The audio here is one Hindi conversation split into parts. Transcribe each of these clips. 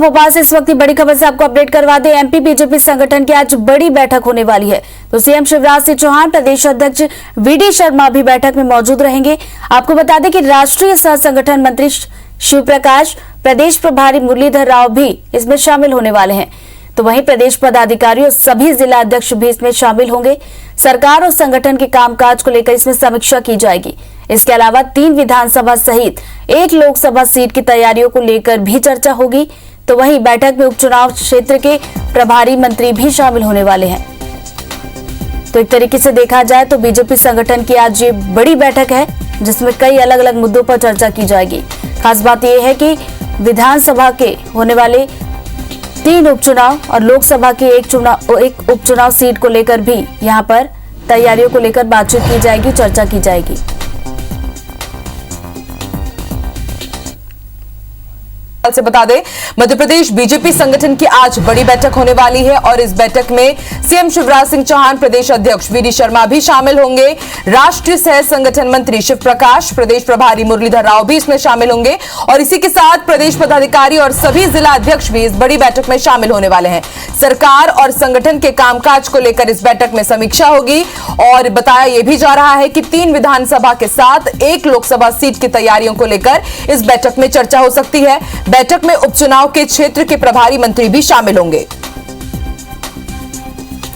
भोपाल से इस वक्त की बड़ी खबर से आपको अपडेट करवा दें। एमपी बीजेपी संगठन की आज बड़ी बैठक होने वाली है। तो सीएम शिवराज सिंह चौहान, प्रदेश अध्यक्ष वीडी शर्मा भी बैठक में मौजूद रहेंगे। आपको बता दें कि राष्ट्रीय सह संगठन मंत्री शिव प्रकाश, प्रदेश प्रभारी मुरलीधर राव भी इसमें शामिल होने वाले हैं। तो वहीं प्रदेश पदाधिकारी और सभी जिला अध्यक्ष भी इसमें शामिल होंगे। सरकार और संगठन के कामकाज को लेकर इसमें समीक्षा की जाएगी। इसके अलावा 3 विधानसभा सहित 1 लोकसभा सीट की तैयारियों को लेकर भी चर्चा होगी। तो वहीं बैठक में उपचुनाव क्षेत्र के प्रभारी मंत्री भी शामिल होने वाले हैं। तो एक तरीके से देखा जाए तो बीजेपी संगठन की आज ये बड़ी बैठक है, जिसमें कई अलग अलग मुद्दों पर चर्चा की जाएगी। खास बात यह है कि विधानसभा के होने वाले 3 उपचुनाव और लोकसभा की एक उपचुनाव सीट को लेकर भी यहां पर तैयारियों को लेकर बातचीत की जाएगी, चर्चा की जाएगी। से बता दें, मध्य प्रदेश बीजेपी संगठन की आज बड़ी बैठक होने वाली है और इस बैठक में सीएम शिवराज सिंह चौहान, प्रदेश अध्यक्ष वीडी शर्मा भी शामिल होंगे। राष्ट्रीय सह संगठन मंत्री शिव प्रकाश, प्रदेश प्रभारी मुरलीधर राव भी इसमें शामिल होंगे और इसी के साथ प्रदेश पदाधिकारी और सभी जिला अध्यक्ष भी इस बड़ी बैठक में शामिल होने वाले हैं। सरकार और संगठन के कामकाज को लेकर इस बैठक में समीक्षा होगी और बताया यह भी जा रहा है कि 3 विधानसभा के साथ 1 लोकसभा सीट की तैयारियों को लेकर इस बैठक में चर्चा हो सकती है। बैठक में उपचुनाव के क्षेत्र के प्रभारी मंत्री भी शामिल होंगे।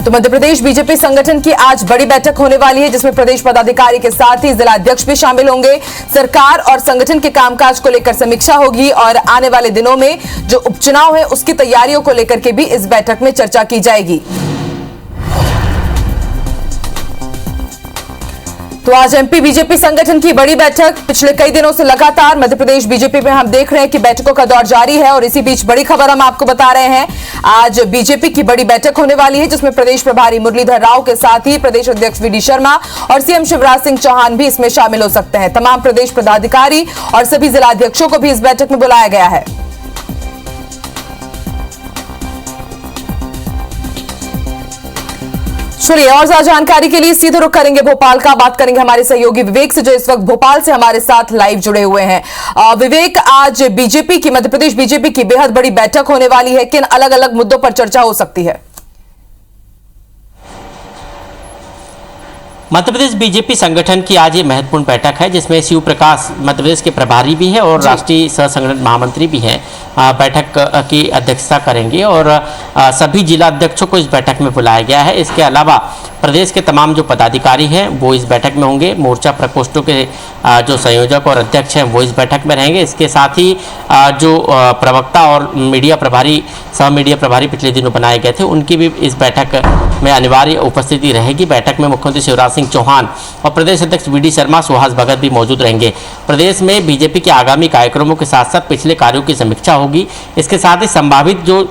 तो मध्य प्रदेश बीजेपी संगठन की आज बड़ी बैठक होने वाली है, जिसमें प्रदेश पदाधिकारी के साथ ही जिला अध्यक्ष भी शामिल होंगे। सरकार और संगठन के कामकाज को लेकर समीक्षा होगी और आने वाले दिनों में जो उपचुनाव है उसकी तैयारियों को लेकर के भी इस बैठक में चर्चा की जाएगी। तो आज एमपी बीजेपी संगठन की बड़ी बैठक पिछले कई दिनों से लगातार मध्य प्रदेश बीजेपी में हम देख रहे हैं कि बैठकों का दौर जारी है और इसी बीच बड़ी खबर हम आपको बता रहे हैं। आज बीजेपी की बड़ी बैठक होने वाली है, जिसमें प्रदेश प्रभारी मुरलीधर राव के साथ ही प्रदेश अध्यक्ष वीडी शर्मा और सीएम शिवराज सिंह चौहान भी इसमें शामिल हो सकते हैं। तमाम प्रदेश पदाधिकारी और सभी जिला अध्यक्षों को भी इस बैठक में बुलाया गया है। चलिए और ज्यादा जानकारी के लिए सीधे रुख करेंगे भोपाल का, बात करेंगे हमारे सहयोगी विवेक से, जो इस वक्त भोपाल से हमारे साथ लाइव जुड़े हुए हैं। विवेक, आज बीजेपी की, मध्य प्रदेश बीजेपी की बेहद बड़ी बैठक होने वाली है, किन अलग अलग मुद्दों पर चर्चा हो सकती है? मध्य प्रदेश बीजेपी संगठन की आज ये महत्वपूर्ण बैठक है, जिसमें शिव प्रकाश मध्य प्रदेश के प्रभारी भी हैं और राष्ट्रीय सह संगठन महामंत्री भी हैं, बैठक की अध्यक्षता करेंगे और सभी जिला अध्यक्षों को इस बैठक में बुलाया गया है। इसके अलावा प्रदेश के तमाम जो पदाधिकारी हैं वो इस बैठक में होंगे। मोर्चा प्रकोष्ठों के जो संयोजक और अध्यक्ष हैं वो इस बैठक में रहेंगे। इसके साथ ही जो प्रवक्ता और मीडिया प्रभारी, सह मीडिया प्रभारी पिछले दिनों बनाए गए थे, उनकी भी इस बैठक में अनिवार्य उपस्थिति रहेगी। बैठक में मुख्यमंत्री शिवराज सिंह चौहान और प्रदेश अध्यक्ष वीडी शर्मा, सुहास भगत भी मौजूद रहेंगे। प्रदेश में बीजेपी के आगामी कार्यक्रमों के साथ साथ पिछले कार्यों की समीक्षा होगी। इसके साथ ही संभावित जो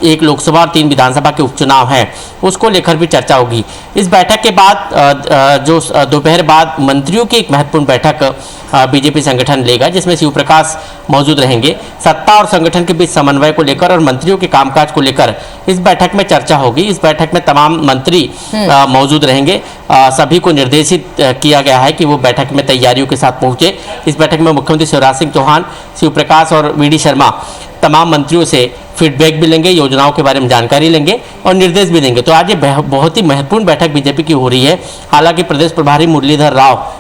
1 लोकसभा और 3 विधानसभा के उपचुनाव हैं उसको लेकर भी चर्चा होगी। इस बैठक के बाद जो दोपहर बाद मंत्रियों की एक महत्वपूर्ण बैठक बीजेपी संगठन लेगा, जिसमें शिव प्रकाश मौजूद रहेंगे। सत्ता और संगठन के बीच समन्वय को लेकर और मंत्रियों के कामकाज को लेकर इस बैठक में चर्चा होगी। इस बैठक में तमाम मंत्री मौजूद रहेंगे। सभी को निर्देशित किया गया है कि वो बैठक में तैयारियों के साथ पहुंचे। इस बैठक में मुख्यमंत्री शिवराज सिंह चौहान, शिव प्रकाश और वीडी शर्मा तमाम मंत्रियों से फीडबैक भी लेंगे, योजनाओं के बारे में जानकारी लेंगे और निर्देश भी देंगे। तो आज ये बहुत ही महत्वपूर्ण बैठक बीजेपी की हो रही है। हालांकि प्रदेश प्रभारी मुरलीधर राव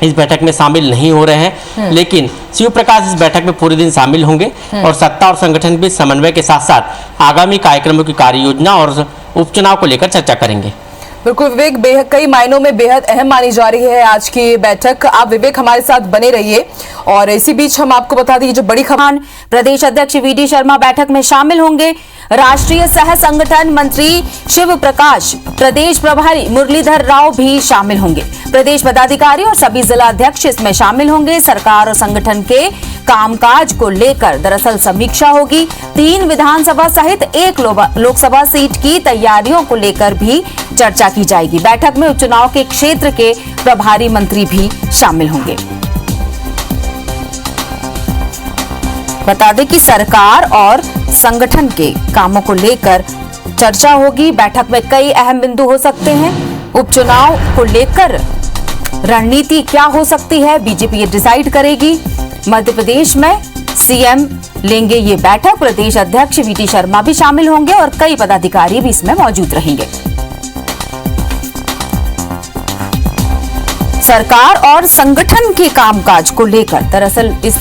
इस बैठक में शामिल नहीं हो रहे हैं, लेकिन शिव प्रकाश इस बैठक में पूरे दिन शामिल होंगे और सत्ता और संगठन के समन्वय के साथ साथ आगामी कार्यक्रमों की कार्य योजना और उपचुनाव को लेकर चर्चा करेंगे। बिल्कुल विवेक, कई मायनों में बेहद अहम मानी जा रही है आज की बैठक। आप विवेक हमारे साथ बने रहिए और इसी बीच हम आपको बता दें जो बड़ी खबर, प्रदेश अध्यक्ष वीडी शर्मा बैठक में शामिल होंगे। राष्ट्रीय सह संगठन मंत्री शिव प्रकाश, प्रदेश प्रभारी मुरलीधर राव भी शामिल होंगे। प्रदेश पदाधिकारी और सभी जिला अध्यक्ष इसमें शामिल होंगे। सरकार और संगठन के कामकाज को लेकर दरअसल समीक्षा होगी। 3 विधानसभा सहित 1 लोकसभा सीट की तैयारियों को लेकर भी चर्चा की जाएगी। बैठक में उपचुनाव के क्षेत्र के प्रभारी मंत्री भी शामिल होंगे। बता दें कि सरकार और संगठन के कामों को लेकर चर्चा होगी। बैठक में कई अहम बिंदु हो सकते हैं। उपचुनाव को लेकर रणनीति क्या हो सकती है, बीजेपी ये डिसाइड करेगी। मध्य प्रदेश में सीएम लेंगे ये बैठक। प्रदेश अध्यक्ष वीटी शर्मा भी शामिल होंगे और कई पदाधिकारी भी इसमें मौजूद रहेंगे। सरकार और संगठन के कामकाज को लेकर दरअसल इस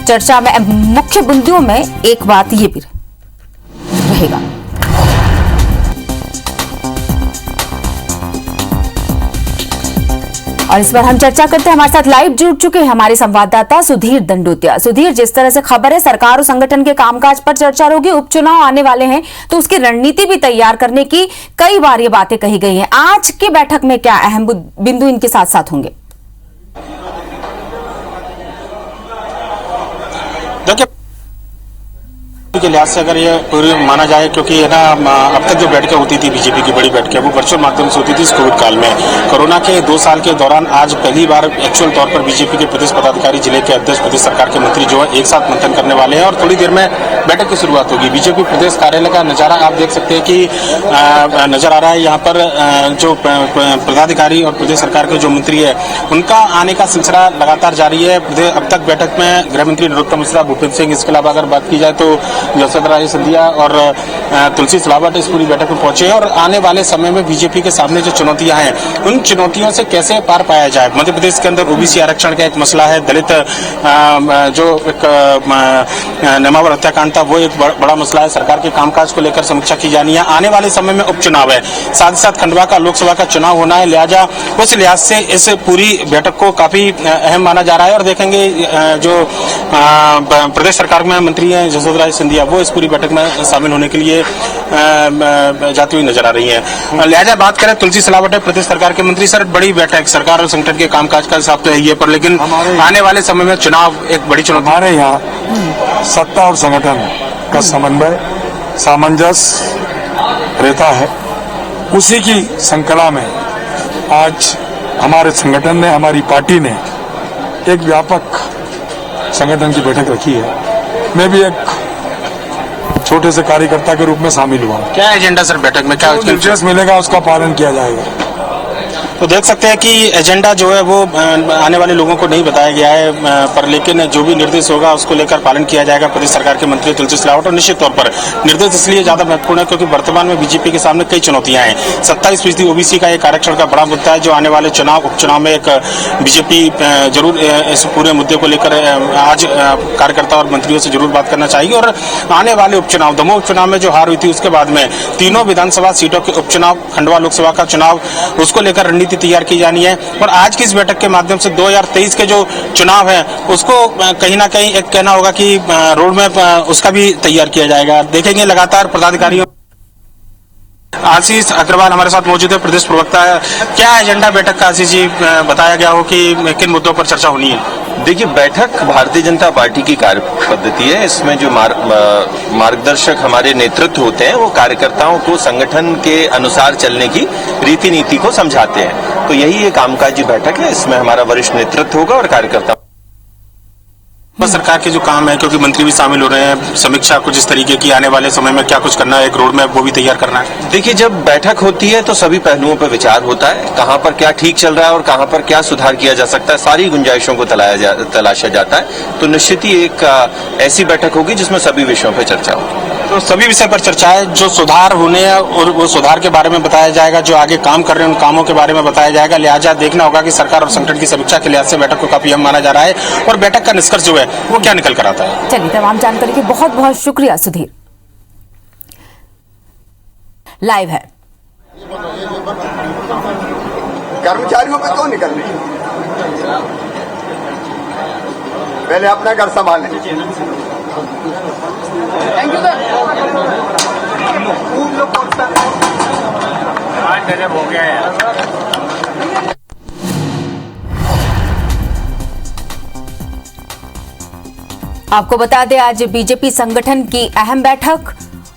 चर्चा में मुख्य बिंदुओं में एक बात ये भी रहेगा। और इस पर हम चर्चा करते हैं। हमारे साथ लाइव जुड़ चुके हैं हमारे संवाददाता सुधीर दंडोतिया। सुधीर, जिस तरह से खबर है सरकार और संगठन के कामकाज पर चर्चा होगी, उपचुनाव आने वाले हैं तो उसकी रणनीति भी तैयार करने की कई बार ये बातें कही गई हैं। आज की बैठक में क्या अहम बिंदु इनके साथ साथ होंगे? देखिए, के लिहाज से अगर ये पूरी माना जाए, क्योंकि है ना अब तक जो बैठकें होती थी बीजेपी की बड़ी बैठकें वो वर्चुअल माध्यम से होती थी इस कोविड काल में। कोरोना के 2 साल के दौरान आज पहली बार एक्चुअल तौर पर बीजेपी के प्रदेश पदाधिकारी, जिले के अध्यक्ष, प्रदेश सरकार के मंत्री जो है एक साथ मंथन करने वाले हैं और थोड़ी देर में बैठक की शुरुआत होगी। बीजेपी प्रदेश कार्यालय का नजारा आप देख सकते हैं कि नजर आ रहा है। यहाँ पर जो पदाधिकारी और प्रदेश सरकार के जो मंत्री है उनका आने का सिलसिला लगातार जारी है। अब तक बैठक में गृह मंत्री नरोत्तम मिश्रा, भूपेंद्र सिंह, इसके अलावा अगर बात की जाए तो जसवंतराव सिंधिया और तुलसी सिलावट इस पूरी बैठक में पहुंचे हैं। और आने वाले समय में बीजेपी के सामने जो चुनौतियां हैं उन चुनौतियों से कैसे पार पाया जाए। मध्य प्रदेश के अंदर ओबीसी आरक्षण का एक मसला है, दलित जो एक नेमावर हत्याकांड था वो एक बड़ा मसला है। सरकार के कामकाज को लेकर समीक्षा की जानी है। आने वाले समय में उपचुनाव है, साथ ही साथ खंडवा का लोकसभा का चुनाव होना है, लिहाजा उस लिहाज से इस पूरी बैठक को काफी अहम माना जा रहा है। और देखेंगे जो प्रदेश सरकार में मंत्री हैं जसवंतराव सिंधिया वो इस पूरी बैठक में शामिल होने के लिए जाती हुई नजर आ रही है। लिहाजा बात करें तुलसी सिलावट है प्रदेश सरकार के मंत्री। सर, बड़ी बैठक, सरकार और संगठन के कामकाज का हिसाब तो है ये, पर लेकिन आने वाले समय में चुनाव एक बड़ी चुनौती। हमारे यहाँ सत्ता और संगठन का समन्वय, सामंजस्य रहता है। उसी की श्रृंखला में आज हमारे संगठन ने, हमारी पार्टी ने एक व्यापक संगठन की बैठक रखी है। मैं भी एक छोटे से कार्यकर्ता के रूप में शामिल हुआ। क्या एजेंडा सर बैठक में, क्या निर्देश मिलेगा उसका पालन किया जाएगा। तो देख सकते हैं कि एजेंडा जो है वो आने वाले लोगों को नहीं बताया गया है, पर लेकिन जो भी निर्देश होगा उसको लेकर पालन किया जाएगा। प्रदेश सरकार के मंत्री तुलसी सिलावट, और निश्चित तौर पर निर्देश इसलिए ज्यादा महत्वपूर्ण है क्योंकि वर्तमान में बीजेपी के सामने कई चुनौतियां हैं। 27% ओबीसी का एक आरक्षण का बड़ा मुद्दा है जो आने वाले उपचुनाव में एक बीजेपी जरूर इस पूरे मुद्दे को लेकर आज कार्यकर्ता और मंत्रियों से जरूर बात करना चाहिए। और आने वाले उपचुनाव, दमोह उपचुनाव में जो हार हुई थी उसके बाद में तीनों विधानसभा सीटों के उपचुनाव, खंडवा लोकसभा का चुनाव, उसको लेकर रणनीति तैयार की जानी है। और आज की इस बैठक के माध्यम से 2023 के जो चुनाव है उसको कहीं ना कहीं एक कहना होगा कि रोड मैप उसका भी तैयार किया जाएगा। देखेंगे लगातार पदाधिकारियों। आशीष अग्रवाल हमारे साथ मौजूद है, प्रदेश प्रवक्ता है। क्या एजेंडा बैठक का आशीष जी बताया गया हो कि किन मुद्दों पर चर्चा होनी है? देखिए, बैठक भारतीय जनता पार्टी की कार्य पद्धति है। इसमें जो मार्गदर्शक हमारे नेतृत्व होते हैं वो कार्यकर्ताओं को संगठन के अनुसार चलने की रीति नीति को समझाते हैं। तो यही एक कामकाजी बैठक है, इसमें हमारा वरिष्ठ नेतृत्व होगा और कार्यकर्ता। सरकार के जो काम है, क्योंकि मंत्री भी शामिल हो रहे हैं, समीक्षा कुछ इस तरीके की आने वाले समय में क्या कुछ करना है, एक रोड मैप वो भी तैयार करना है। देखिए, जब बैठक होती है तो सभी पहलुओं पर विचार होता है, कहां पर क्या ठीक चल रहा है और कहां पर क्या सुधार किया जा सकता है, सारी गुंजाइशों को तलाशा जाता है। तो निश्चित ही एक ऐसी बैठक होगी जिसमें सभी विषयों पर चर्चा होगी। तो सभी विषय पर चर्चा है, जो सुधार होने हैं और वो सुधार के बारे में बताया जाएगा, जो आगे काम कर रहे हैं उन कामों के बारे में बताया जाएगा। लिहाजा देखना होगा कि सरकार और संगठन की समीक्षा के लिहाज से बैठक को काफी अहम माना जा रहा है और बैठक का निष्कर्ष जो है वो क्या निकल कर आता है। चलिए, तमाम जानकारी के बहुत बहुत शुक्रिया सुधीर। लाइव है कर्मचारियों पे क्यों निकल रही? पहले अपना घर संभालें। Thank you sir. हो गया है। आपको बता दें आज बीजेपी संगठन की अहम बैठक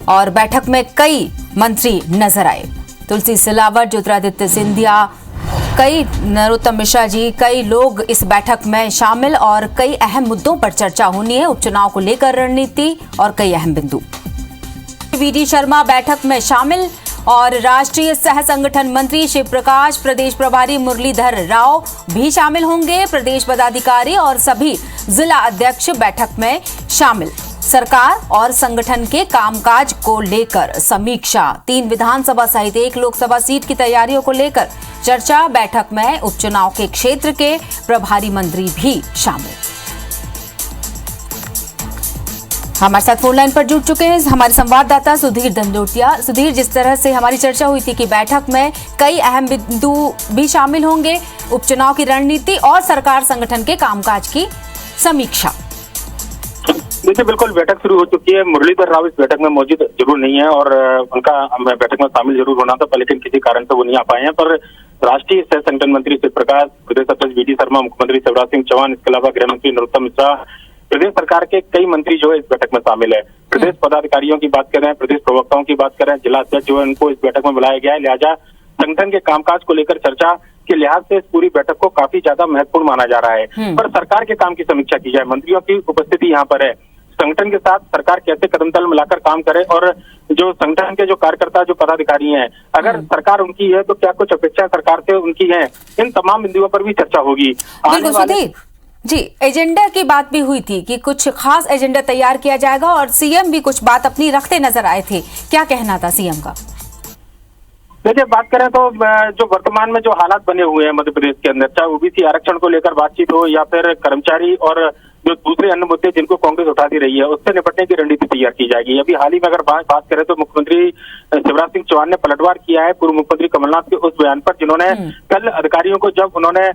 और बैठक में कई मंत्री नजर आए। तुलसी सिलावट, ज्योतिरादित्य सिंधिया, कई नरोत्तम मिश्रा जी, कई लोग इस बैठक में शामिल और कई अहम मुद्दों पर चर्चा होनी है। उपचुनाव को लेकर रणनीति और कई अहम बिंदु। वीडी शर्मा बैठक में शामिल और राष्ट्रीय सह संगठन मंत्री शिव प्रकाश, प्रदेश प्रभारी मुरलीधर राव भी शामिल होंगे। प्रदेश पदाधिकारी और सभी जिला अध्यक्ष बैठक में शामिल। सरकार और संगठन के कामकाज को लेकर समीक्षा। 3 विधानसभा सहित 1 लोकसभा सीट की तैयारियों को लेकर चर्चा। बैठक में उपचुनाव के क्षेत्र के प्रभारी मंत्री भी शामिल। हमारे साथ फोन लाइन पर जुड़ चुके हैं हमारे संवाददाता सुधीर दंडोतिया। सुधीर, जिस तरह से हमारी चर्चा हुई थी कि बैठक में कई अहम बिंदु भी शामिल होंगे, उपचुनाव की रणनीति और सरकार संगठन के कामकाज की समीक्षा। देखिए, बिल्कुल बैठक शुरू हो चुकी है। मुरलीधर राव इस बैठक में मौजूद जरूर नहीं है और उनका बैठक में शामिल जरूर होना था, लेकिन किसी कारण से वो नहीं आ पाए हैं। पर राष्ट्रीय सह संगठन मंत्री शिव प्रकाश, प्रदेश अध्यक्ष वी डी शर्मा, मुख्यमंत्री शिवराज सिंह चौहान, इसके अलावा गृह मंत्री नरोत्तम मिश्रा, प्रदेश सरकार के कई मंत्री जो है इस बैठक में शामिल है। प्रदेश पदाधिकारियों की बात करें, प्रदेश प्रवक्ताओं की बात करें, जिला अध्यक्ष जो है उनको इस बैठक में बुलाया गया है। लिहाजा संगठन के कामकाज को लेकर चर्चा के लिहाज से इस पूरी बैठक को काफी ज्यादा महत्वपूर्ण माना जा रहा है। पर सरकार के काम की समीक्षा की जाए, मंत्रियों की उपस्थिति यहाँ पर है। संगठन के साथ सरकार कैसे कदम ताल मिलाकर काम करे और जो संगठन के जो कार्यकर्ता, जो पदाधिकारी हैं, अगर सरकार उनकी है तो क्या कुछ अपेक्षा सरकार से उनकी है, इन तमाम बिंदुओं पर भी चर्चा होगी। जी, एजेंडा की बात भी हुई थी कि कुछ खास एजेंडा तैयार किया जाएगा और सीएम भी कुछ बात अपनी रखते नजर आए थे। क्या कहना था सीएम का? देखिए, बात करें तो जो वर्तमान में जो हालात बने हुए हैं मध्य प्रदेश के अंदर, चाहे ओबीसी आरक्षण को लेकर बातचीत हो या फिर कर्मचारी और जो दूसरे अन्य मुद्दे जिनको कांग्रेस उठाती रही है, उससे निपटने की रणनीति तैयार की जाएगी। अभी हाल ही में अगर बात करें तो मुख्यमंत्री शिवराज सिंह चौहान ने पलटवार किया है पूर्व मुख्यमंत्री कमलनाथ के उस बयान पर, जिन्होंने कल अधिकारियों को जब उन्होंने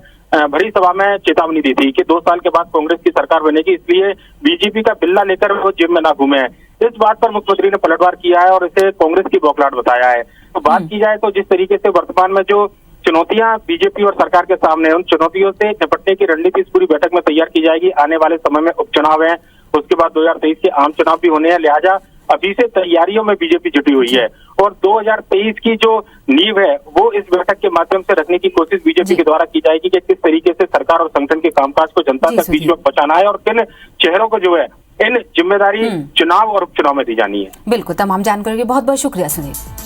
भरी सभा में चेतावनी दी थी कि 2 साल के बाद कांग्रेस की सरकार बनेगी, इसलिए बीजेपी का बिल्ला लेकर वो जेब में ना घूमे। इस बात पर मुख्यमंत्री ने पलटवार किया है और इसे कांग्रेस की बौखलाहट बताया है। तो बात की जाए तो जिस तरीके से वर्तमान में जो चुनौतियां बीजेपी और सरकार के सामने हैं, उन चुनौतियों से निपटने की रणनीति इस पूरी बैठक में तैयार की जाएगी। आने वाले समय में उपचुनाव है, उसके बाद 2023 के आम चुनाव भी होने हैं। लिहाजा अभी से तैयारियों में बीजेपी जुटी हुई है और 2023 की जो नींव है वो इस बैठक के माध्यम से रखने की कोशिश बीजेपी के द्वारा की जाएगी कि किस तरीके से सरकार और संगठन के कामकाज को जनता तक बीच में पहुंचाना है और किन चेहरों को जो है इन जिम्मेदारी चुनाव और उपचुनाव में दी जानी है। बिल्कुल, तमाम जानकारी के बहुत बहुत शुक्रिया सुनील।